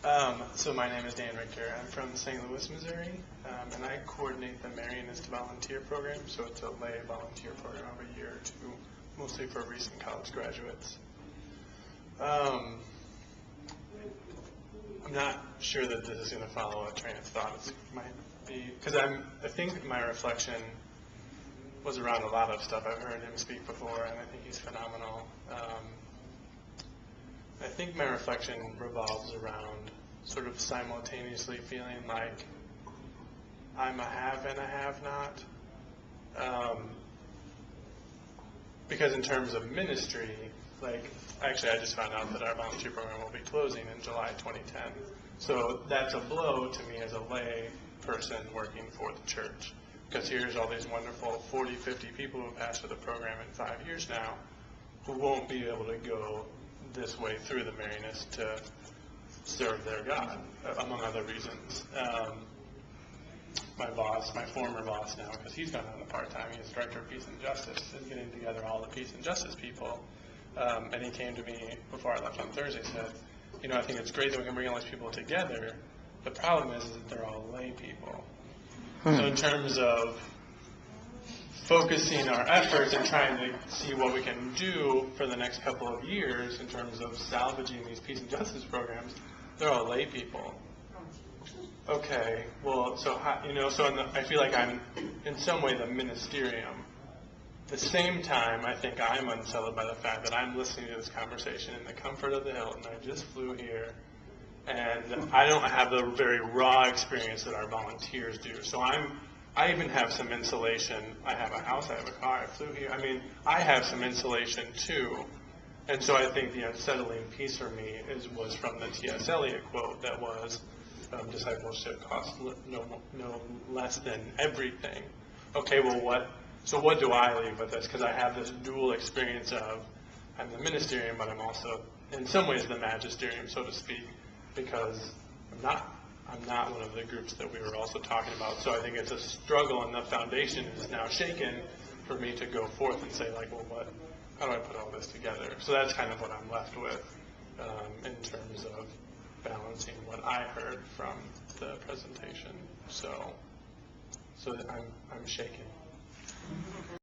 So my name is Dan Richter. I'm from St. Louis, Missouri, and I coordinate the Marianist Volunteer Program. So it's a lay volunteer program of a year or two, mostly for recent college graduates. I'm not sure that this is going to follow a train of thought. It might be because I think my reflection was around a lot of stuff. I've heard him speak before, and I think he's phenomenal. I think my reflection revolves around sort of simultaneously feeling like I'm a have and a have not. Because in terms of ministry, actually I just found out that our volunteer program will be closing in July 2010. So that's a blow to me as a lay person working for the church. Because here's all these wonderful 40, 50 people who have passed through the program in 5 years now who won't be able to go this way through the Marianists to serve their God, among other reasons. My former boss now, because he's gone on a part-time, he's director of Peace and Justice, is getting together all the Peace and Justice people. And he came to me before I left on Thursday and said, I think it's great that we can bring all these people together. The problem is that they're all lay people. So in terms of focusing our efforts and trying to see what we can do for the next couple of years in terms of salvaging these peace and justice programs, they're all lay people. Okay, well, I feel like I'm in some way the ministerium. At the same time, I think I'm unsettled by the fact that I'm listening to this conversation in the comfort of the Hilton. I just flew here, and I don't have the very raw experience that our volunteers do. So I even have some insulation. I have a house, I have a car, I flew here. I have some insulation too. And so I think the unsettling piece for me was from the T.S. Eliot quote that was, discipleship costs no less than everything. Okay, well what do I leave with this? Because I have this dual experience of, I'm the ministerium, but I'm also, in some ways, the magisterium, so to speak, because I'm not one of the groups that we were also talking about. So I think it's a struggle, and the foundation is now shaken for me to go forth and say, how do I put all this together? So that's kind of what I'm left with in terms of balancing what I heard from the presentation. So I'm shaken.